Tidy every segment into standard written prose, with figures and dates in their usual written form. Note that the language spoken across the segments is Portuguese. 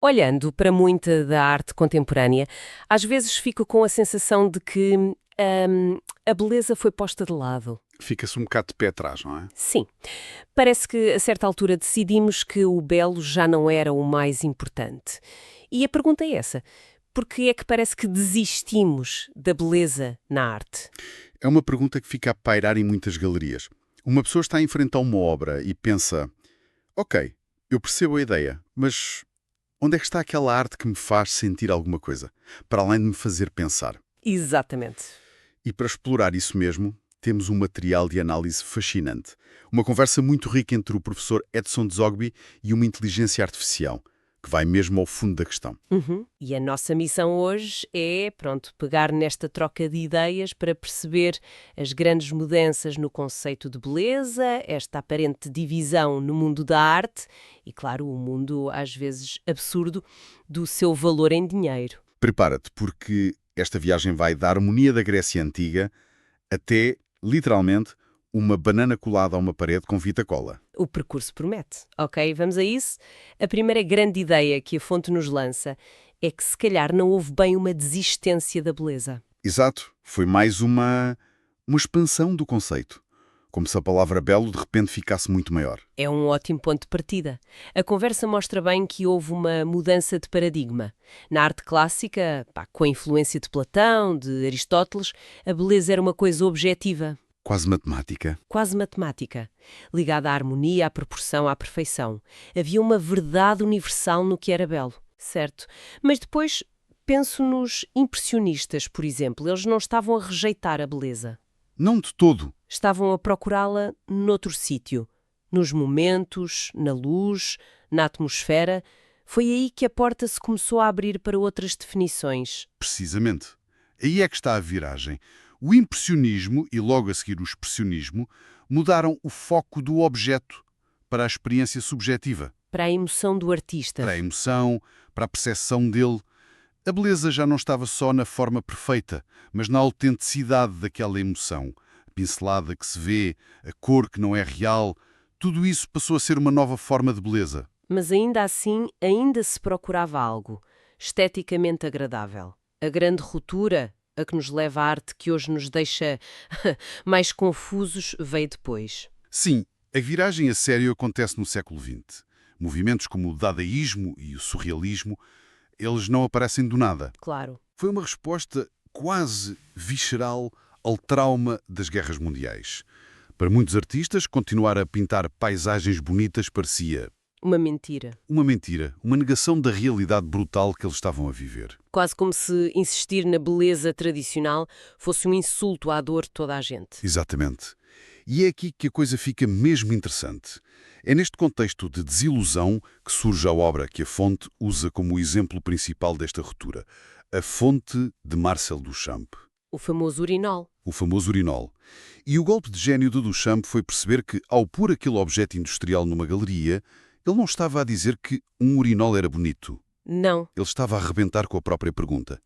Olhando para muita da arte contemporânea, às vezes fico com a sensação de que a beleza foi posta de lado. Fica-se um bocado de pé atrás, não é? Sim, parece que a certa altura decidimos que o belo já não era o mais importante. E a pergunta é essa: por que é que parece que desistimos da beleza na arte? É uma pergunta que fica a pairar em muitas galerias. Uma pessoa está em frente a uma obra e pensa: ok, eu percebo a ideia, mas onde é que está aquela arte que me faz sentir alguma coisa, para além de me fazer pensar? Exatamente. E para explorar isso mesmo, temos um material de análise fascinante. Uma conversa muito rica entre o professor Edson Dzogby e uma inteligência artificial, que vai mesmo ao fundo da questão. E a nossa missão hoje é, pegar nesta troca de ideias para perceber as grandes mudanças no conceito de beleza, esta aparente divisão no mundo da arte e, claro, o mundo às vezes absurdo do seu valor em dinheiro. Prepara-te, porque esta viagem vai da harmonia da Grécia Antiga até, literalmente, uma banana colada a uma parede com fita cola. O percurso promete. Ok, vamos a isso? A primeira grande ideia que a fonte nos lança é que se calhar não houve bem uma desistência da beleza. Exato, foi mais uma expansão do conceito. Como se a palavra belo de repente ficasse muito maior. É um ótimo ponto de partida. A conversa mostra bem que houve uma mudança de paradigma. Na arte clássica, com a influência de Platão, de Aristóteles, a beleza era uma coisa objetiva, Quase matemática. quase matemática, ligada à harmonia, à proporção, à perfeição. Havia uma verdade universal no que era belo, certo? Mas depois penso nos impressionistas, por exemplo. Eles não estavam a rejeitar a beleza. Não de todo. Estavam a procurá-la noutro sítio, nos momentos, na luz, na atmosfera. Foi aí que a porta se começou a abrir para outras definições. Precisamente. Aí é que está a viragem. O impressionismo e logo a seguir o expressionismo mudaram o foco do objeto para a experiência subjetiva, Para a emoção do artista. para a emoção, para a percepção dele. A beleza já não estava só na forma perfeita, mas na autenticidade daquela emoção. A pincelada que se vê, a cor que não é real, tudo isso passou a ser uma nova forma de beleza. Mas ainda assim, ainda se procurava algo esteticamente agradável. A grande ruptura, a que nos leva à arte que hoje nos deixa mais confusos, veio depois. Sim, a viragem a sério acontece no século XX. Movimentos como o dadaísmo e o surrealismo, eles não aparecem do nada. Claro. Foi uma resposta quase visceral ao trauma das guerras mundiais. Para muitos artistas, continuar a pintar paisagens bonitas parecia Uma mentira. uma mentira, uma negação da realidade brutal que eles estavam a viver. Quase como se insistir na beleza tradicional fosse um insulto à dor de toda a gente. Exatamente. E é aqui que a coisa fica mesmo interessante. É neste contexto de desilusão que surge a obra que a fonte usa como exemplo principal desta ruptura. A fonte de Marcel Duchamp. O famoso urinol. O famoso urinol. E o golpe de gênio de Duchamp foi perceber que, ao pôr aquele objeto industrial numa galeria, ele não estava a dizer que um urinol era bonito. Não. Ele estava a arrebentar com a própria pergunta.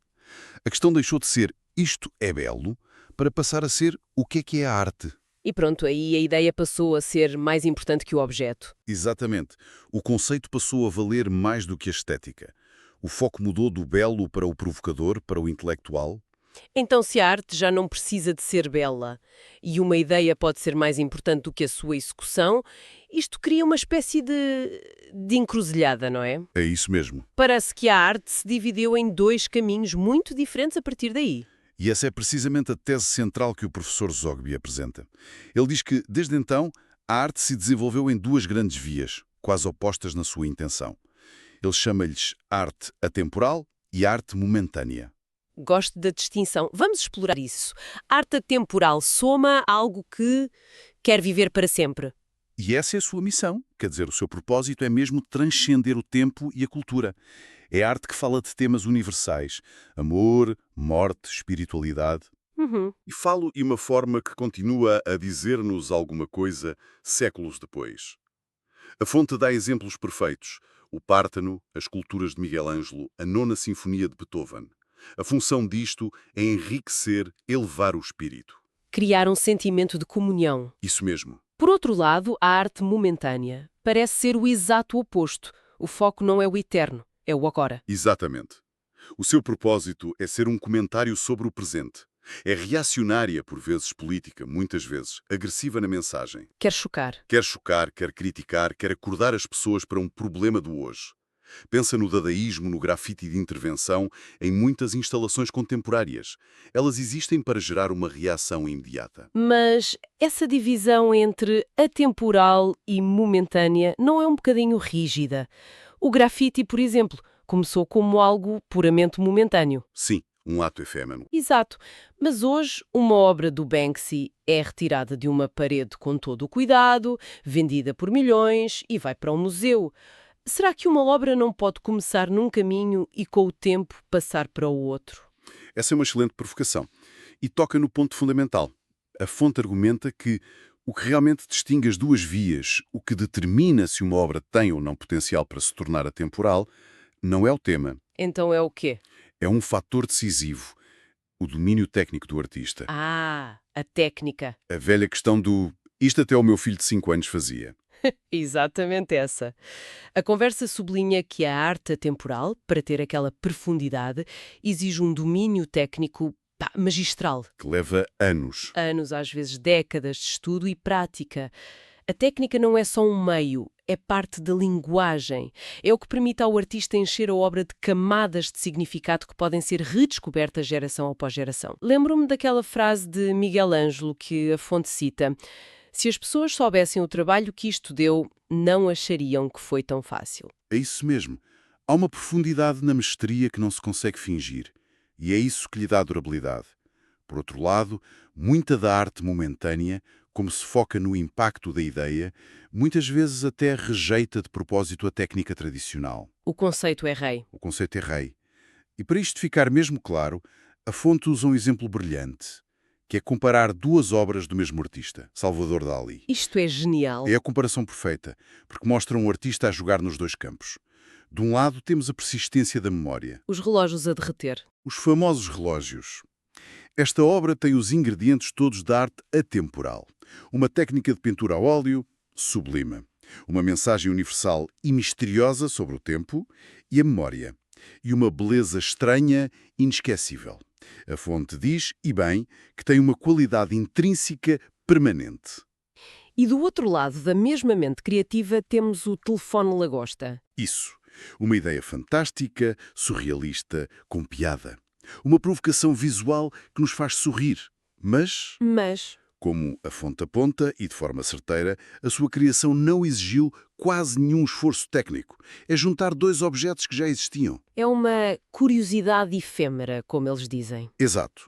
A questão deixou de ser isto é belo para passar a ser o que é a arte. E pronto, aí a ideia passou a ser mais importante que o objeto. Exatamente. O conceito passou a valer mais do que a estética. O foco mudou do belo para o provocador, para o intelectual. Então, se a arte já não precisa de ser bela e uma ideia pode ser mais importante do que a sua execução, isto cria uma espécie de encruzilhada, não é? É isso mesmo. Parece que a arte se dividiu em dois caminhos muito diferentes a partir daí. E essa é precisamente a tese central que o professor Zogby apresenta. Ele diz que, desde então, a arte se desenvolveu em duas grandes vias, quase opostas na sua intenção. Ele chama-lhes arte atemporal e arte momentânea. Gosto da distinção. Vamos explorar isso. Arte atemporal soma algo que quer viver para sempre. E essa é a sua missão. Quer dizer, o seu propósito é mesmo transcender o tempo e a cultura. É arte que fala de temas universais. Amor, morte, espiritualidade. E falo de uma forma que continua a dizer-nos alguma coisa séculos depois. A fonte dá exemplos perfeitos. O Pártano, as esculturas de Miguel Ângelo, a Nona Sinfonia de Beethoven. A função disto é enriquecer, elevar o espírito. Criar um sentimento de comunhão. Isso mesmo. Por outro lado, a arte momentânea parece ser o exato oposto. O foco não é o eterno, é o agora. Exatamente. O seu propósito é ser um comentário sobre o presente. É reacionária, por vezes política, muitas vezes, agressiva na mensagem. Quer chocar. Quer chocar, quer criticar, quer acordar as pessoas para um problema do hoje. Pensa no dadaísmo, no grafite de intervenção, em muitas instalações contemporâneas. Elas existem para gerar uma reação imediata. Mas essa divisão entre atemporal e momentânea não é um bocadinho rígida? O grafite, por exemplo, começou como algo puramente momentâneo. Sim, um ato efêmero. Exato, mas hoje uma obra do Banksy é retirada de uma parede com todo o cuidado, vendida por milhões e vai para um museu. Será que uma obra não pode começar num caminho e com o tempo passar para o outro? Essa é uma excelente provocação. E toca no ponto fundamental. A fonte argumenta que o que realmente distingue as duas vias, o que determina se uma obra tem ou não potencial para se tornar atemporal, não é o tema. Então é o quê? É um fator decisivo, o domínio técnico do artista. Ah, a técnica. A velha questão do isto até o meu filho de 5 anos fazia. Exatamente essa. A conversa sublinha que a arte atemporal, para ter aquela profundidade, exige um domínio técnico magistral. Que leva anos. Anos, às vezes décadas de estudo e prática. A técnica não é só um meio, é parte da linguagem. É o que permite ao artista encher a obra de camadas de significado que podem ser redescobertas geração após geração. Lembro-me daquela frase de Miguel Ângelo que a fonte cita: se as pessoas soubessem o trabalho que isto deu, não achariam que foi tão fácil. É isso mesmo. Há uma profundidade na mestria que não se consegue fingir. E é isso que lhe dá durabilidade. Por outro lado, muita da arte momentânea, como se foca no impacto da ideia, muitas vezes até rejeita de propósito a técnica tradicional. O conceito é rei. O conceito é rei. E para isto ficar mesmo claro, a fonte usa um exemplo brilhante, que é comparar duas obras do mesmo artista, Salvador Dalí. Isto é genial. É a comparação perfeita, porque mostra um artista a jogar nos dois campos. De um lado, temos a persistência da memória. Os relógios a derreter. Os famosos relógios. Esta obra tem os ingredientes todos da arte atemporal. Uma técnica de pintura a óleo sublime. Uma mensagem universal e misteriosa sobre o tempo e a memória. E uma beleza estranha e inesquecível. A fonte diz, e bem, que tem uma qualidade intrínseca permanente. E do outro lado da mesma mente criativa temos o telefone lagosta. Isso. Uma ideia fantástica, surrealista, com piada. Uma provocação visual que nos faz sorrir. Mas, como a fonte aponta, e de forma certeira, a sua criação não exigiu quase nenhum esforço técnico. É juntar dois objetos que já existiam. É uma curiosidade efêmera, como eles dizem. Exato.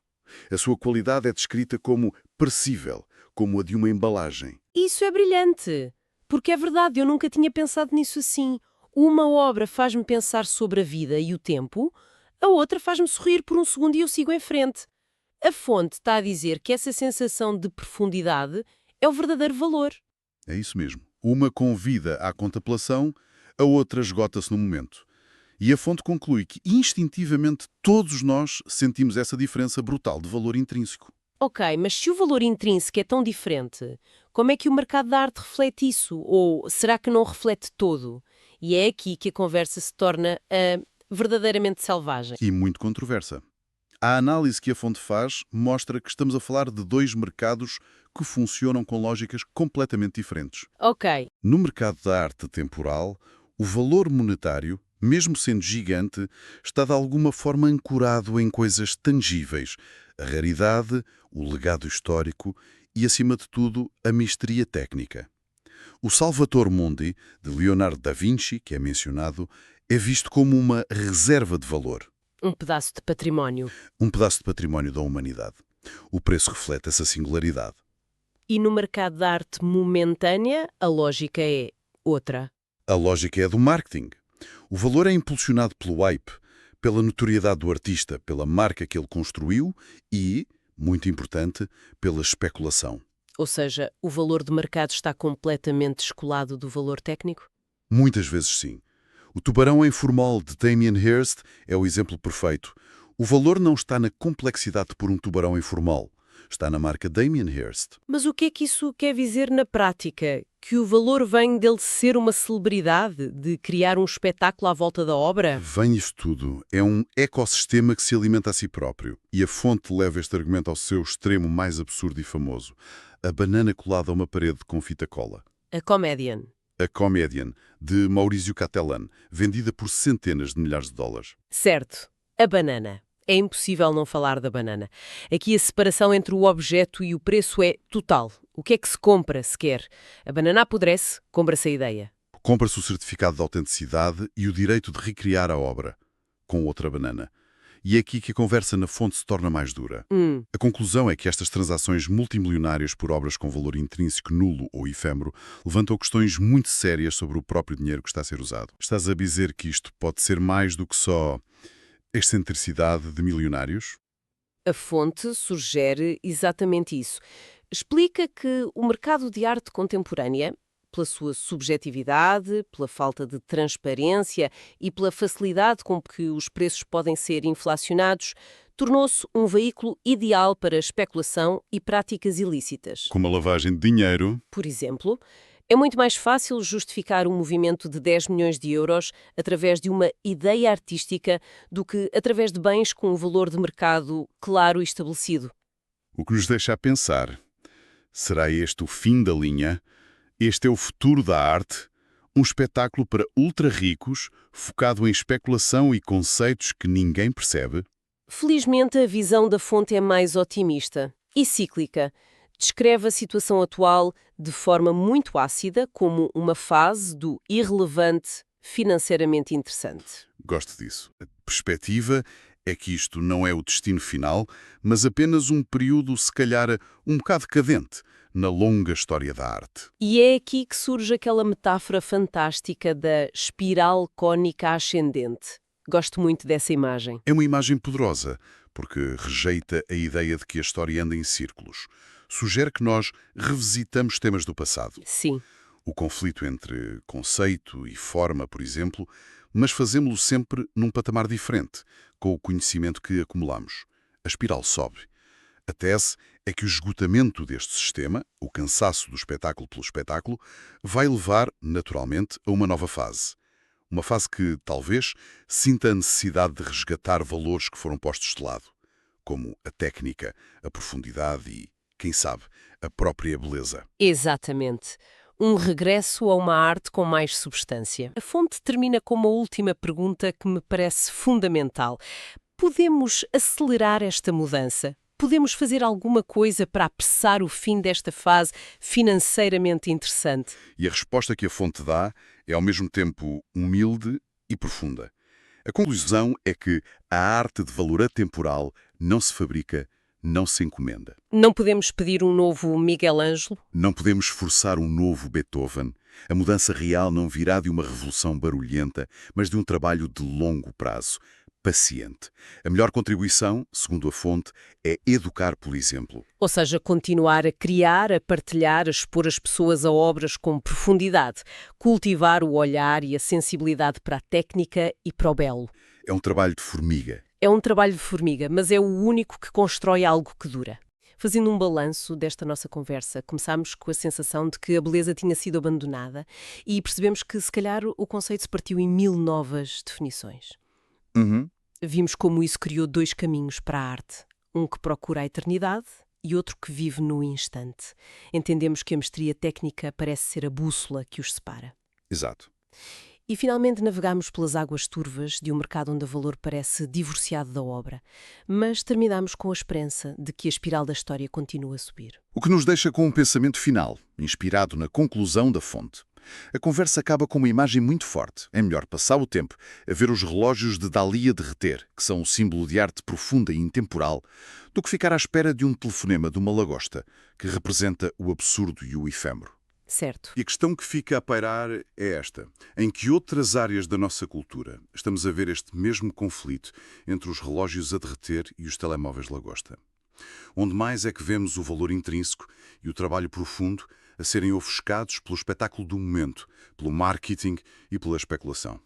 A sua qualidade é descrita como perecível, como a de uma embalagem. Isso é brilhante, porque é verdade, eu nunca tinha pensado nisso assim. Uma obra faz-me pensar sobre a vida e o tempo, a outra faz-me sorrir por um segundo e eu sigo em frente. A fonte está a dizer que essa sensação de profundidade é o verdadeiro valor. É isso mesmo. Uma convida à contemplação, a outra esgota-se no momento. E a fonte conclui que, instintivamente, todos nós sentimos essa diferença brutal de valor intrínseco. Ok, mas se o valor intrínseco é tão diferente, como é que o mercado da arte reflete isso? Ou será que não reflete todo? E é aqui que a conversa se torna verdadeiramente selvagem. E muito controversa. A análise que a fonte faz mostra que estamos a falar de dois mercados que funcionam com lógicas completamente diferentes. Ok. No mercado da arte temporal, o valor monetário, mesmo sendo gigante, está de alguma forma ancorado em coisas tangíveis. A raridade, o legado histórico e, acima de tudo, a mestria técnica. O Salvator Mundi, de Leonardo da Vinci, que é mencionado, é visto como uma reserva de valor. Um pedaço de património. Um pedaço de património da humanidade. O preço reflete essa singularidade. E no mercado da arte momentânea, a lógica é outra. A lógica é do marketing. O valor é impulsionado pelo hype, pela notoriedade do artista, pela marca que ele construiu e, muito importante, pela especulação. Ou seja, o valor de mercado está completamente descolado do valor técnico? Muitas vezes sim. O Tubarão em Formol de Damien Hirst é o exemplo perfeito. O valor não está na complexidade de pôr um tubarão em formol. Está na marca Damien Hirst. Mas o que é que isso quer dizer na prática? Que o valor vem dele ser uma celebridade, de criar um espetáculo à volta da obra? Vem isso tudo. É um ecossistema que se alimenta a si próprio. E a fonte leva este argumento ao seu extremo mais absurdo e famoso. A banana colada a uma parede com fita cola. A Comedian. A Comedian, de Maurizio Cattelan, vendida por centenas de milhares de dólares. Certo. A banana. É impossível não falar da banana. Aqui a separação entre o objeto e o preço é total. O que é que se compra, sequer? A banana apodrece, compra-se a ideia. Compra-se o certificado de autenticidade e o direito de recriar a obra, com outra banana. E é aqui que a conversa na fonte se torna mais dura. A conclusão é que estas transações multimilionárias por obras com valor intrínseco nulo ou efêmero levantam questões muito sérias sobre o próprio dinheiro que está a ser usado. Estás a dizer que isto pode ser mais do que só excentricidade de milionários? A fonte sugere exatamente isso. Explica que o mercado de arte contemporânea, pela sua subjetividade, pela falta de transparência e pela facilidade com que os preços podem ser inflacionados, tornou-se um veículo ideal para especulação e práticas ilícitas. Como a lavagem de dinheiro. Por exemplo, é muito mais fácil justificar um movimento de 10 milhões de euros através de uma ideia artística do que através de bens com um valor de mercado claro e estabelecido. O que nos deixa a pensar, será este o fim da linha? Este é o futuro da arte? Um espetáculo para ultra-ricos, focado em especulação e conceitos que ninguém percebe? Felizmente, a visão da fonte é mais otimista e cíclica. Descreve a situação atual de forma muito ácida, como uma fase do irrelevante financeiramente interessante. Gosto disso. A perspectiva é que isto não é o destino final, mas apenas um período, se calhar, um bocado cadente na longa história da arte. E é aqui que surge aquela metáfora fantástica da espiral cônica ascendente. Gosto muito dessa imagem. É uma imagem poderosa, porque rejeita a ideia de que a história anda em círculos. Sugere que nós revisitamos temas do passado. Sim. O conflito entre conceito e forma, por exemplo, mas fazemos-lo sempre num patamar diferente, com o conhecimento que acumulamos. A espiral sobe. A tese é que o esgotamento deste sistema, o cansaço do espetáculo pelo espetáculo, vai levar, naturalmente, a uma nova fase. Uma fase que, talvez, sinta a necessidade de resgatar valores que foram postos de lado, como a técnica, a profundidade e, quem sabe, a própria beleza. Exatamente. Um regresso a uma arte com mais substância. A fonte termina com uma última pergunta que me parece fundamental. Podemos acelerar esta mudança? Podemos fazer alguma coisa para apressar o fim desta fase financeiramente interessante? E a resposta que a fonte dá é ao mesmo tempo humilde e profunda. A conclusão é que a arte de valor atemporal não se fabrica, não se encomenda. Não podemos pedir um novo Miguel Ângelo? Não podemos forçar um novo Beethoven. A mudança real não virá de uma revolução barulhenta, mas de um trabalho de longo prazo, paciente. A melhor contribuição, segundo a fonte, é educar pelo exemplo. Ou seja, continuar a criar, a partilhar, a expor as pessoas a obras com profundidade, cultivar o olhar e a sensibilidade para a técnica e para o belo. É um trabalho de formiga. É um trabalho de formiga, mas é o único que constrói algo que dura. Fazendo um balanço desta nossa conversa, começámos com a sensação de que a beleza tinha sido abandonada e percebemos que, se calhar, o conceito se partiu em 1000 novas definições. Vimos como isso criou dois caminhos para a arte. Um que procura a eternidade e outro que vive no instante. Entendemos que a mestria técnica parece ser a bússola que os separa. Exato. E finalmente navegamos pelas águas turvas de um mercado onde o valor parece divorciado da obra. Mas terminamos com a esperança de que a espiral da história continue a subir. O que nos deixa com um pensamento final, inspirado na conclusão da fonte. A conversa acaba com uma imagem muito forte. É melhor passar o tempo a ver os relógios de Dalí a derreter, que são um símbolo de arte profunda e intemporal, do que ficar à espera de um telefonema de uma lagosta, que representa o absurdo e o efêmero. Certo. E a questão que fica a pairar é esta. Em que outras áreas da nossa cultura estamos a ver este mesmo conflito entre os relógios a derreter e os telemóveis lagosta? Onde mais é que vemos o valor intrínseco e o trabalho profundo a serem ofuscados pelo espetáculo do momento, pelo marketing e pela especulação?